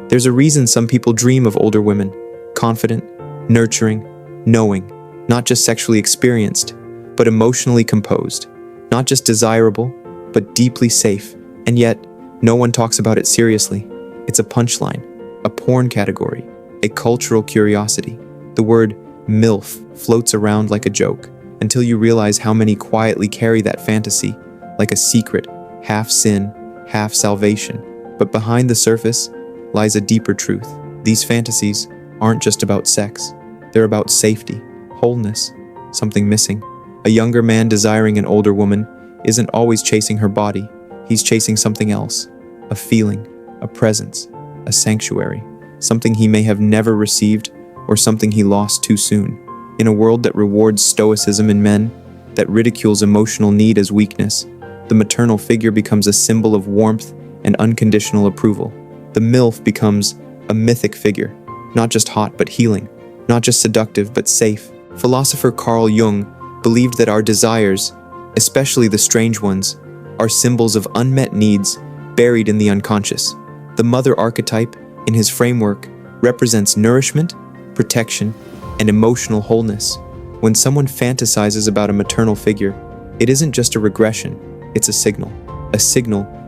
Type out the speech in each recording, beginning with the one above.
There's a reason some people dream of older women, confident, nurturing, knowing, not just sexually experienced, but emotionally composed, not just desirable, but deeply safe. And yet, no one talks about it seriously. It's a punchline, a porn category, a cultural curiosity. The word MILF floats around like a joke until you realize how many quietly carry that fantasy, like a secret, half sin, half salvation. But behind the surface lies a deeper truth. These fantasies aren't just about sex. They're about safety, wholeness, something missing. A younger man desiring an older woman isn't always chasing her body. He's chasing something else, a feeling, a presence, a sanctuary, something he may have never received or something he lost too soon. In a world that rewards stoicism in men, that ridicules emotional need as weakness, the maternal figure becomes a symbol of warmth and unconditional approval. The MILF becomes a mythic figure, not just hot but healing, not just seductive but safe. Philosopher Carl Jung believed that our desires, especially the strange ones, are symbols of unmet needs buried in the unconscious. The mother archetype, in his framework, represents nourishment, protection, and emotional wholeness. When someone fantasizes about a maternal figure, it isn't just a regression, it's a signal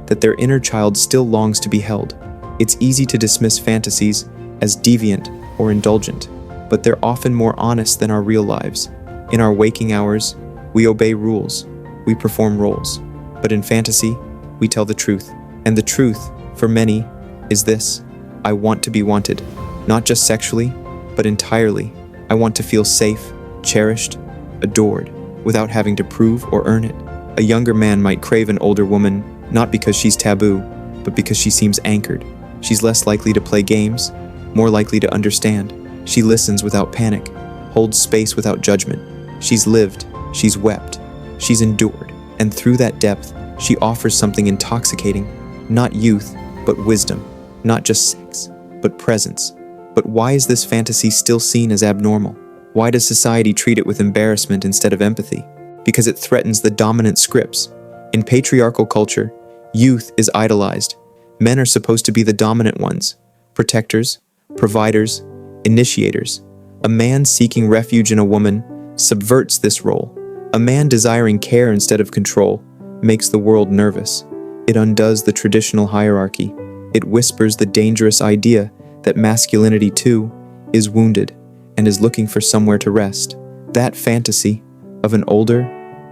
that their inner child still longs to be held. It's easy to dismiss fantasies as deviant or indulgent, but they're often more honest than our real lives. In our waking hours, we obey rules, we perform roles, but in fantasy, we tell the truth. And the truth, for many, is this: I want to be wanted, not just sexually, but entirely. I want to feel safe, cherished, adored, without having to prove or earn it. A younger man might crave an older woman, not because she's taboo, but because she seems anchored. She's less likely to play games, more likely to understand. She listens without panic, holds space without judgment. She's lived, she's wept, she's endured, and through that depth, she offers something intoxicating, not youth, but wisdom, not just sex, but presence. But why is this fantasy still seen as abnormal? Why does society treat it with embarrassment instead of empathy? Because it threatens the dominant scripts. In patriarchal culture, youth is idolized. Men are supposed to be the dominant ones, protectors, providers, initiators. A man seeking refuge in a woman subverts this role. A man desiring care instead of control makes the world nervous. It undoes the traditional hierarchy. It whispers the dangerous idea that masculinity too is wounded and is looking for somewhere to rest. That fantasy of an older,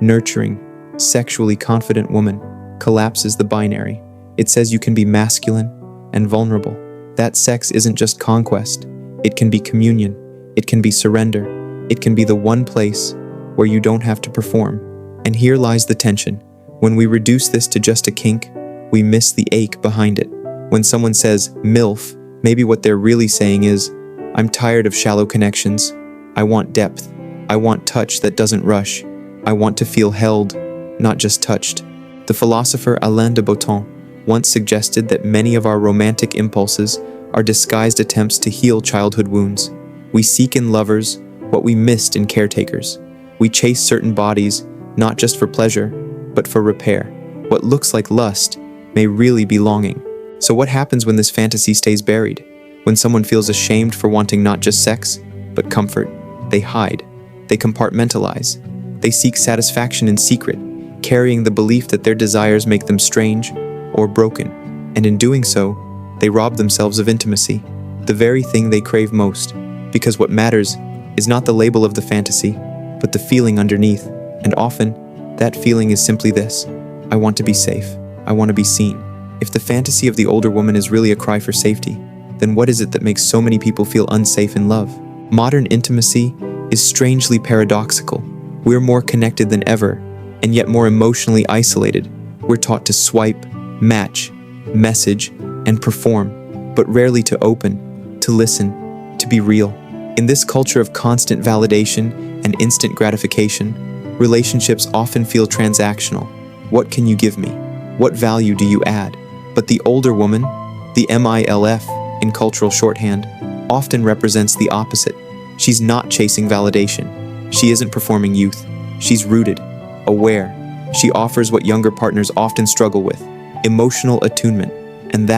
nurturing, sexually confident woman collapses the binary. It says you can be masculine and vulnerable. That sex isn't just conquest. It can be communion. It can be surrender. It can be the one place where you don't have to perform. And here lies the tension. When we reduce this to just a kink, we miss the ache behind it. When someone says MILF, maybe what they're really saying is, I'm tired of shallow connections. I want depth. I want touch that doesn't rush. I want to feel held, not just touched. The philosopher Alain de Botton once suggested that many of our romantic impulses are disguised attempts to heal childhood wounds. We seek in lovers what we missed in caretakers. We chase certain bodies, not just for pleasure, but for repair. What looks like lust may really be longing. So what happens when this fantasy stays buried? When someone feels ashamed for wanting not just sex, but comfort, they hide. They compartmentalize. They seek satisfaction in secret, carrying the belief that their desires make them strange or broken. And in doing so, they rob themselves of intimacy, the very thing they crave most. Because what matters is not the label of the fantasy, but the feeling underneath. And often, that feeling is simply this: I want to be safe. I want to be seen. If the fantasy of the older woman is really a cry for safety, then what is it that makes so many people feel unsafe in love? Modern intimacy is strangely paradoxical. We're more connected than ever, and yet more emotionally isolated. We're taught to swipe, match, message, and perform, but rarely to open, to listen, to be real. In this culture of constant validation and instant gratification, relationships often feel transactional. What can you give me? What value do you add? But the older woman, the MILF in cultural shorthand, often represents the opposite. She's not chasing validation. She isn't performing youth. She's rooted, aware. She offers what younger partners often struggle with: emotional attunement. And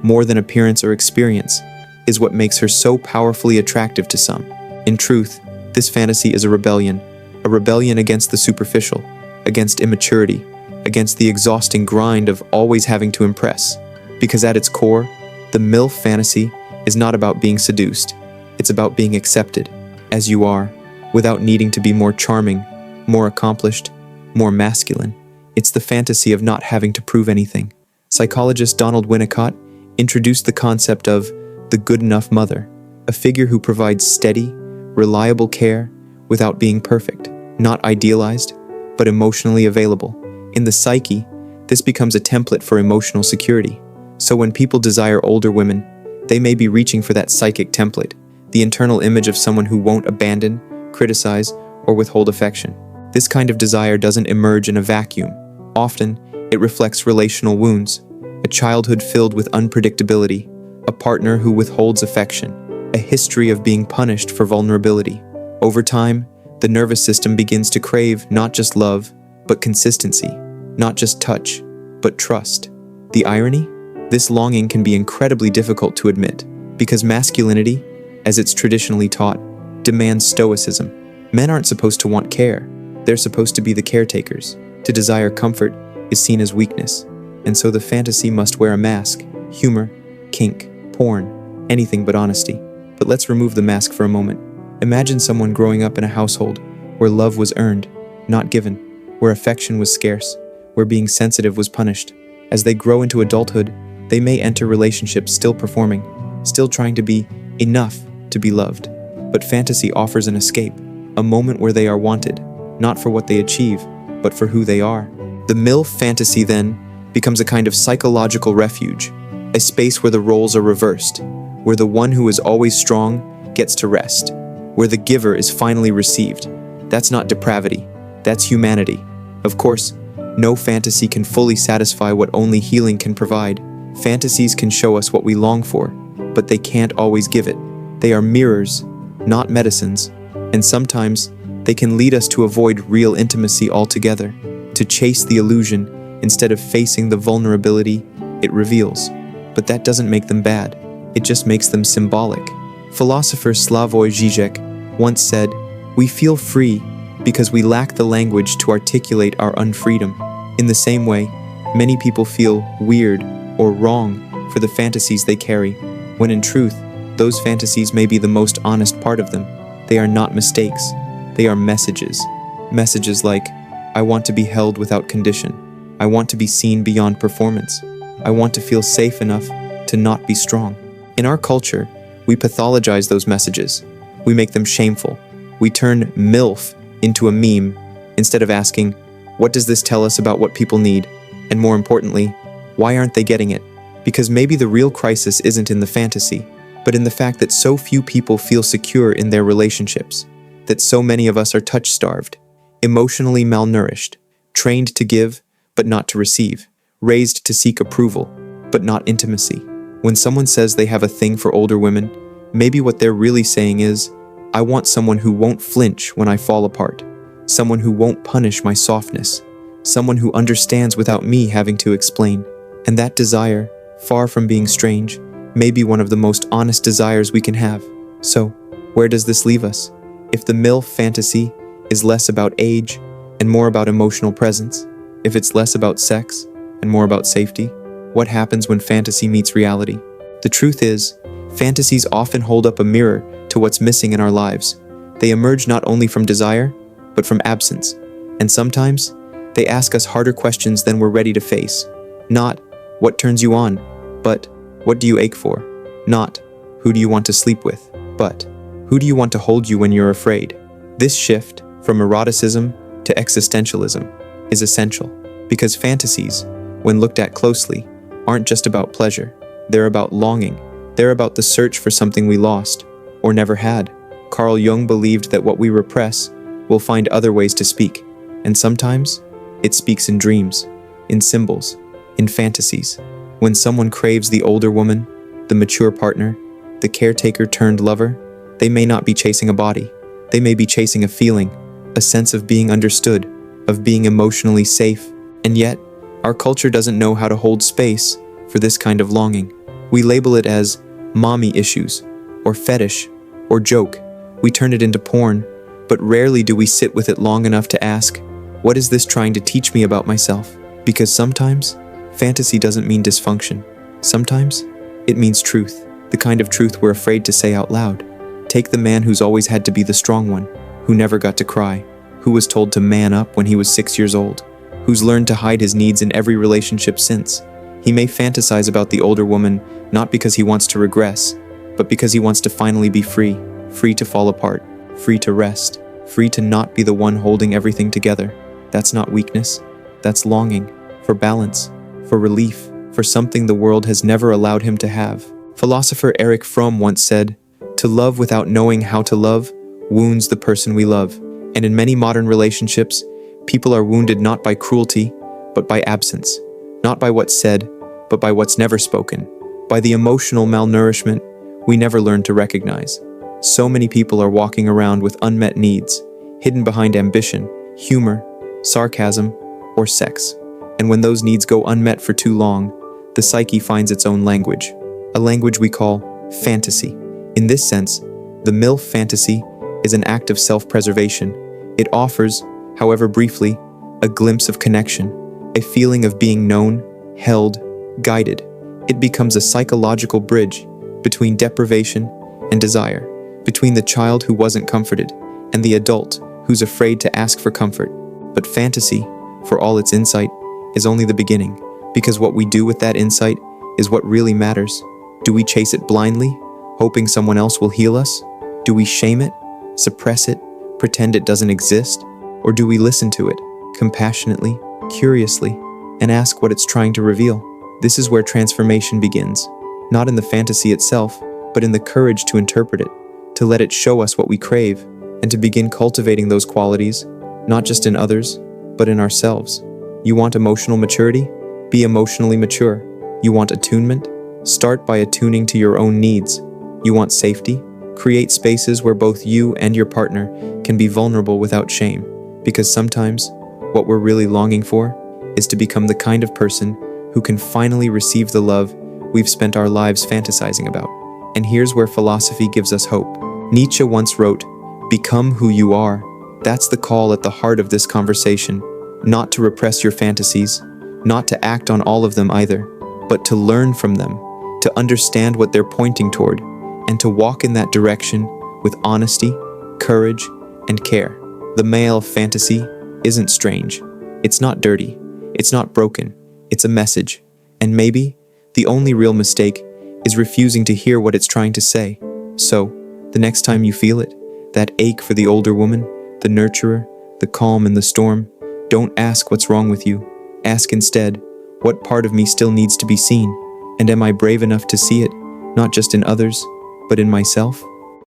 more than appearance or experience, is what makes her so powerfully attractive to some. In truth, this fantasy is a rebellion against the superficial, against immaturity, against the exhausting grind of always having to impress. Because at its core, the MILF fantasy is not about being seduced, it's about being accepted as you are, without needing to be more charming, more accomplished, more masculine. It's the fantasy of not having to prove anything. Psychologist Donald Winnicott introduced the concept of the good enough mother, a figure who provides steady, reliable care without being perfect, not idealized, but emotionally available. In the psyche, this becomes a template for emotional security. So when people desire older women, they may be reaching for that psychic template, the internal image of someone who won't abandon, criticize, or withhold affection. This kind of desire doesn't emerge in a vacuum. Often, it reflects relational wounds, a childhood filled with unpredictability, a partner who withholds affection, a history of being punished for vulnerability. Over time, the nervous system begins to crave not just love, but consistency, not just touch, but trust. The irony? This longing can be incredibly difficult to admit, because masculinity, as it's traditionally taught, demands stoicism. Men aren't supposed to want care, they're supposed to be the caretakers. To desire comfort is seen as weakness, and so the fantasy must wear a mask: humor, kink, porn, anything but honesty. But let's remove the mask for a moment. Imagine someone growing up in a household where love was earned, not given, where affection was scarce, where being sensitive was punished. As they grow into adulthood, they may enter relationships still performing, still trying to be enough to be loved. But fantasy offers an escape, a moment where they are wanted, not for what they achieve, but for who they are. The MILF fantasy then becomes a kind of psychological refuge, a space where the roles are reversed, where the one who is always strong gets to rest, where the giver is finally received. That's not depravity, that's humanity. Of course, no fantasy can fully satisfy what only healing can provide. Fantasies can show us what we long for, but they can't always give it. They are mirrors, not medicines, and sometimes they can lead us to avoid real intimacy altogether, to chase the illusion instead of facing the vulnerability it reveals. But that doesn't make them bad, it just makes them symbolic. Philosopher Slavoj Žižek once said, "We feel free because we lack the language to articulate our unfreedom." In the same way, many people feel weird or wrong for the fantasies they carry, when in truth, those fantasies may be the most honest part of them. They are not mistakes, they are messages. Messages like, I want to be held without condition. I want to be seen beyond performance. I want to feel safe enough to not be strong. In our culture, we pathologize those messages. We make them shameful. We turn MILF into a meme instead of asking, what does this tell us about what people need? And more importantly, why aren't they getting it? Because maybe the real crisis isn't in the fantasy, but in the fact that so few people feel secure in their relationships, that so many of us are touch-starved, emotionally malnourished, trained to give, but not to receive, raised to seek approval, but not intimacy. When someone says they have a thing for older women, maybe what they're really saying is, I want someone who won't flinch when I fall apart, someone who won't punish my softness, someone who understands without me having to explain. And that desire, far from being strange, may be one of the most honest desires we can have. So, where does this leave us? If the MILF fantasy is less about age and more about emotional presence, if it's less about sex and more about safety, what happens when fantasy meets reality? The truth is, fantasies often hold up a mirror to what's missing in our lives. They emerge not only from desire, but from absence. And sometimes, they ask us harder questions than we're ready to face. Not, what turns you on? But, what do you ache for? Not, who do you want to sleep with? But, who do you want to hold you when you're afraid? This shift, from eroticism to existentialism, is essential, because fantasies, when looked at closely, aren't just about pleasure. They're about longing. They're about the search for something we lost, or never had. Carl Jung believed that what we repress will find other ways to speak, and sometimes, it speaks in dreams, in symbols, in fantasies. When someone craves the older woman, the mature partner, the caretaker turned lover, they may not be chasing a body. They may be chasing a feeling, a sense of being understood, of being emotionally safe. And yet, our culture doesn't know how to hold space for this kind of longing. We label it as mommy issues, or fetish, or joke. We turn it into porn, but rarely do we sit with it long enough to ask, what is this trying to teach me about myself? Because sometimes, fantasy doesn't mean dysfunction. Sometimes, it means truth, the kind of truth we're afraid to say out loud. Take the man who's always had to be the strong one, who never got to cry, who was told to man up when he was 6 years old, who's learned to hide his needs in every relationship since. He may fantasize about the older woman not because he wants to regress, but because he wants to finally be free, free to fall apart, free to rest, free to not be the one holding everything together. That's not weakness. That's longing for balance, for relief, for something the world has never allowed him to have. Philosopher Erich Fromm once said, "To love without knowing how to love wounds the person we love." And in many modern relationships, people are wounded not by cruelty, but by absence. Not by what's said, but by what's never spoken. By the emotional malnourishment we never learned to recognize. So many people are walking around with unmet needs, hidden behind ambition, humor, sarcasm, or sex. And when those needs go unmet for too long, the psyche finds its own language, a language we call fantasy. In this sense, the MILF fantasy is an act of self-preservation. It offers, however briefly, a glimpse of connection, a feeling of being known, held, guided. It becomes a psychological bridge between deprivation and desire, between the child who wasn't comforted and the adult who's afraid to ask for comfort. But fantasy, for all its insight, is only the beginning, because what we do with that insight is what really matters. Do we chase it blindly, hoping someone else will heal us? Do we shame it, suppress it, pretend it doesn't exist? Or do we listen to it, compassionately, curiously, and ask what it's trying to reveal? This is where transformation begins, not in the fantasy itself, but in the courage to interpret it, to let it show us what we crave, and to begin cultivating those qualities, not just in others, but in ourselves. You want emotional maturity? Be emotionally mature. You want attunement? Start by attuning to your own needs. You want safety? Create spaces where both you and your partner can be vulnerable without shame. Because sometimes, what we're really longing for is to become the kind of person who can finally receive the love we've spent our lives fantasizing about. And here's where philosophy gives us hope. Nietzsche once wrote, "Become who you are." That's the call at the heart of this conversation. Not to repress your fantasies, not to act on all of them either, but to learn from them, to understand what they're pointing toward, and to walk in that direction with honesty, courage, and care. The male fantasy isn't strange. It's not dirty. It's not broken. It's a message. And maybe the only real mistake is refusing to hear what it's trying to say. So, the next time you feel it, that ache for the older woman, the nurturer, the calm in the storm, don't ask what's wrong with you. Ask instead, what part of me still needs to be seen? And am I brave enough to see it, not just in others, but in myself?